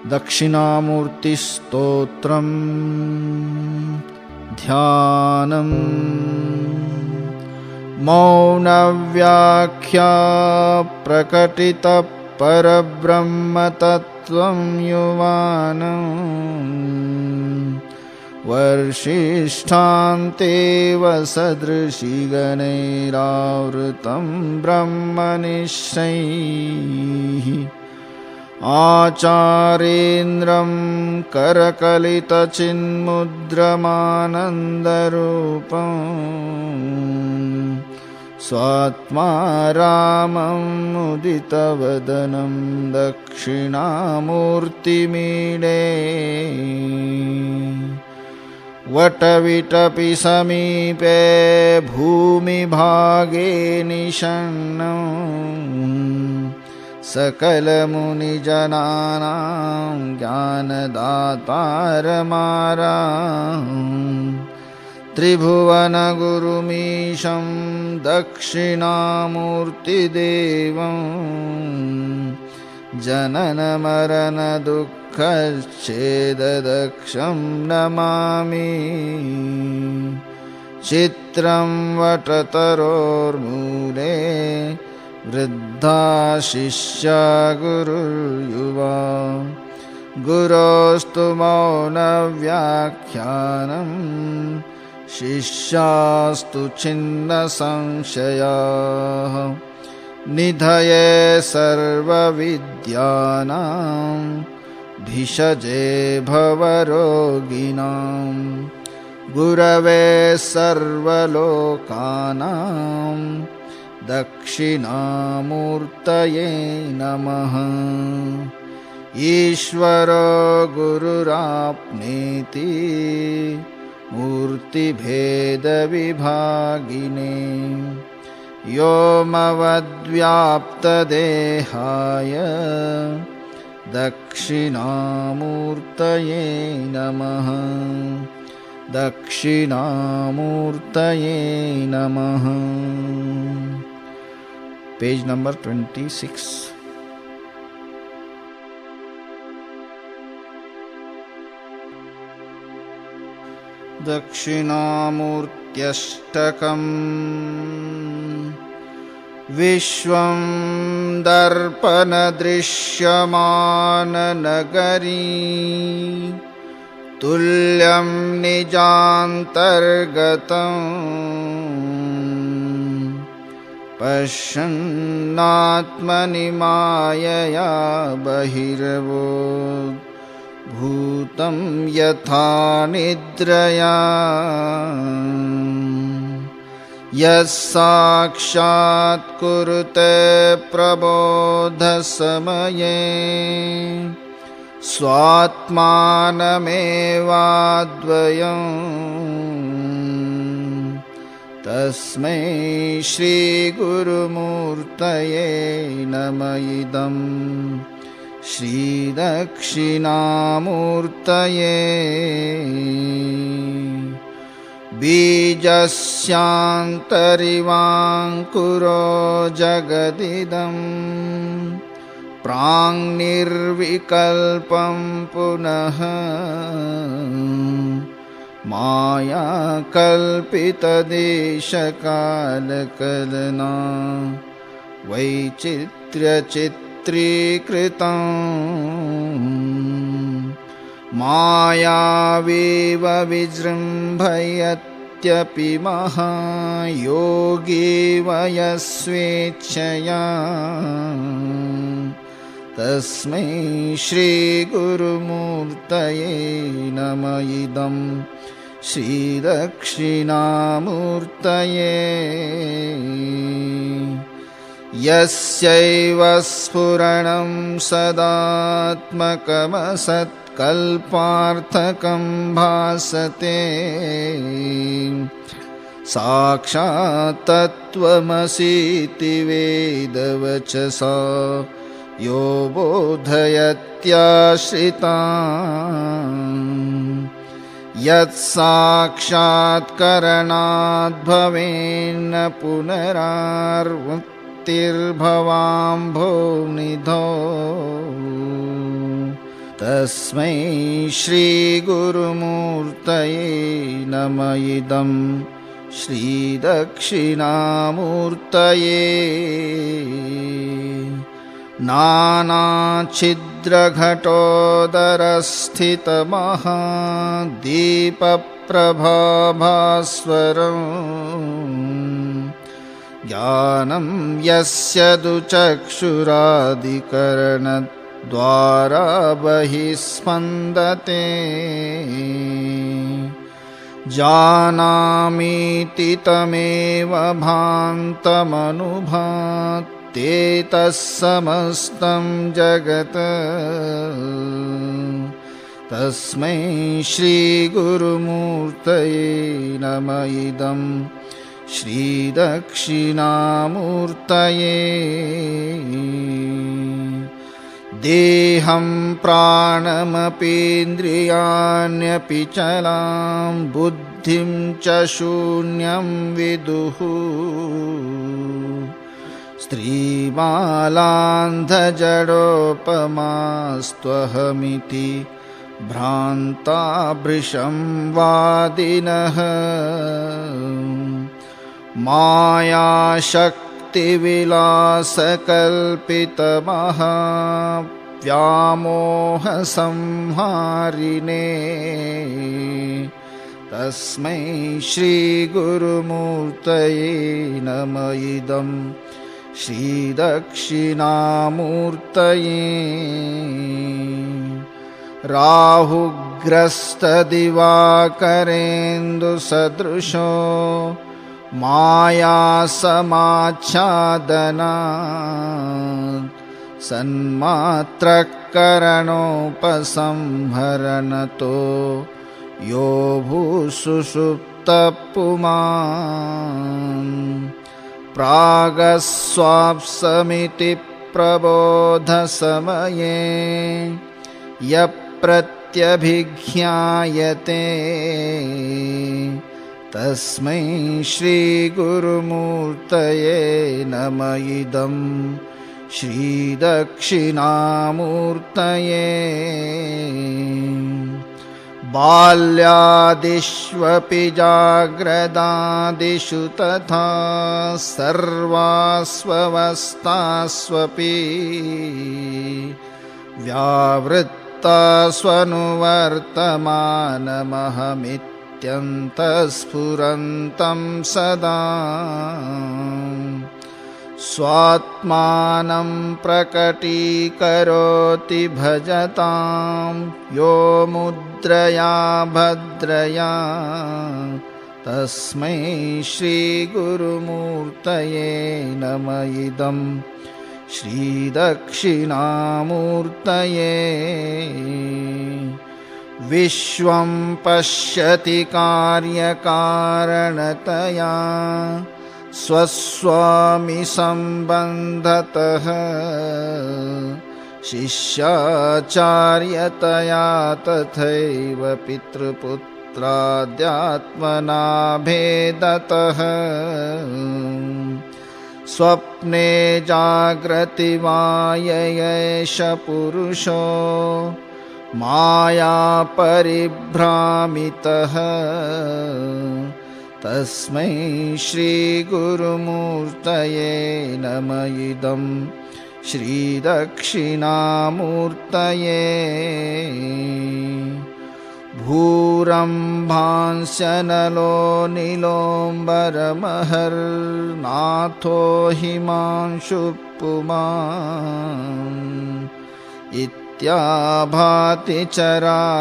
दक्षिणामूर्तिस्तोत्रम् ध्यानम् मौनव्याख्या प्रकटितपरब्रह्मतत्त्वं युवानम् वर्षिष्ठान्तेव सदृशिगणैरावृतं ब्रह्मनिश्चैः आचार्येन्द्रं करकलितचिन्मुद्रमानन्दरूपं स्वात्मा रामं मुदितवदनं दक्षिणामूर्तिमीडे वटविटपि समीपे भूमिभागे निषण्णं सकलमुनिजनानां ज्ञानदातारमारां त्रिभुवनगुरुमीशं दक्षिणामूर्तिदेवं जननमरणदुःखच्छेददक्षं नमामि चित्रं वटतरोर्मूले वृद्धा शिष्या गुरुर्युवा गुरोस्तु मौनव्याख्यानं शिष्यास्तु छिन्नसंशयाः निधये सर्वविद्यानां भिषजे भवरोगिणां गुरवे सर्वलोकानां दक्षिणामूर्तये नमः। ईश्वरो गुरुराप्नेति मूर्तिभेदविभागिने व्योमवद्व्याप्तदेहाय दक्षिणामूर्तये नमः। दक्षिणामूर्तये नमः। Page number 26। दक्षिणामूर्त्यष्टकम् विश्वं दर्पणदृश्यमाननगरी तुल्यं निजान्तर्गतम् पश्यन्नात्मनि मायया बहिर्भूत् भूतं यथा निद्रया यस्साक्षात् कुरुते प्रबोधसमये स्वात्मानमेवाद्वयम् तस्मै श्रीगुरुमूर्तये नमः। इदं श्रीदक्षिणामूर्तये बीजस्यान्तरिवाङ्कुरो जगदिदं प्राङ्निर्विकल्पं पुनः माया कल्पितदेशकालकलना वैचित्र्यचित्रीकृतं मायावेव विजृम्भयत्यपि महायोगी वयस्वेच्छया तस्मै श्रीगुरुमूर्तये नमः। इदं श्रीदक्षिणामूर्तये यस्यैव स्फुरणं सदात्मकमसत्कल्पार्थकं भासते साक्षात् तत्त्वमसीति वेदवचसा यो बोधयत्याश्रितान् यत्साक्षात्करणाद् भवेन्न पुनरावृत्तिर्भवाम्भोनिधौ तस्मै श्रीगुरुमूर्तये नमः इदं श्रीदक्षिणामूर्तये नानाच्छिद्रघटोदरस्थितमहादीपप्रभाभास्वरम् ज्ञानं यस्य दुचक्षुरादिकरणद्वारा बहिस्पन्दते जानामीति तमेव भान्तमनुभाते तत्समस्तं जगत् तस्मै श्रीगुरुमूर्तये नमः इदं श्रीदक्षिणामूर्तये देहं प्राणमपीन्द्रियाण्यपि चलां बुद्धिं च शून्यं विदुः स्त्रीमालान्धजडोपमास्त्वहमिति भ्रान्ता भृशं वादिनः मायाशक्तिविलासकल्पितमहाव्यामोहसंहारिणे तस्मै श्रीगुरुमूर्तये नमः इदं श्रीदक्षिणामूर्तये राहुग्रस्तदिवाकरेन्दुसदृशो मायासमाच्छादनात् सन्मात्रकरणोपसंहरणतो यो भूसुषुप्तः पुमान् प्रागस्वाप्समिति प्रबोधसमये यप्रत्यभिज्ञायते तस्मै श्रीगुरुमूर्तये नमः इदं श्रीदक्षिणामूर्तये बाल्यादिष्वपि जाग्रदादिषु तथा सर्वास्वस्थास्वपि व्यावृत्तास्वनुवर्तमानमहमित्यन्तःस्फुरन्तं सदा स्वात्मानं प्रकटीकरोति भजतां यो मुद्रया भद्रया तस्मै श्रीगुरुमूर्तये नमः इदं श्रीदक्षिणामूर्तये विश्वं पश्यति कार्यकारणतया स्वस्वामि सम्बन्धतः शिष्याचार्यतया तथैव पितृपुत्राद्यात्मना भेदतः स्वप्ने जाग्रति माययैष पुरुषो मायापरिभ्रामितः तस्मै श्रीगुरुमूर्तये नमः इदं श्रीदक्षिणामूर्तये भूरम्भांस्यनलो नीलोऽम्बरमहर्नाथो हिमांशुः पुमान् इत्याभाति चराचरात्मकमिदं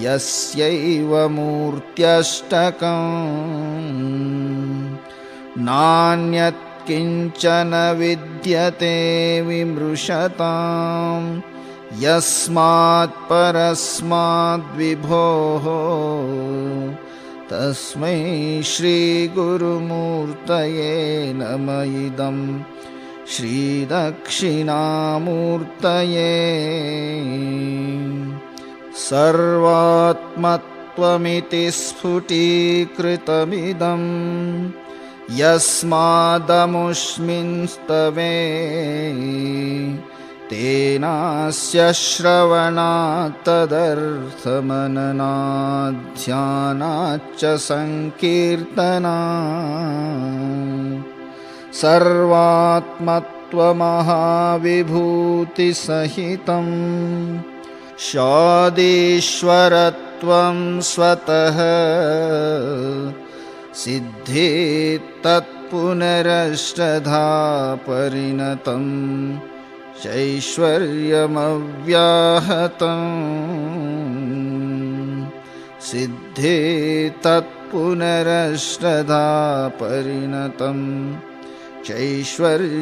यस्यैव मूर्त्यष्टकम् नान्यत् किञ्चन विद्यते विमृशतां यस्मात् परस्माद्विभोः तस्मै श्रीगुरुमूर्तये नमः इदं श्रीदक्षिणामूर्तये सर्वात्मत्वमिति स्फुटीकृतमिदं यस्मादमुष्मिंस्तवे तेन तेनास्य श्रवणात् तदर्थमननात् ध्यानाच्च संकीर्तनात् सर्वात्मत्वमहाविभूतिसहितं शादीश्वरत्वं स्वतः सिद्धेत् तत्पुनरष्टधा परिणतं चैश्वर्यमव्याहतं सिद्धेत् तत्पुनरष्टधा परिणतं चैश्वर्यमव्याहतम्।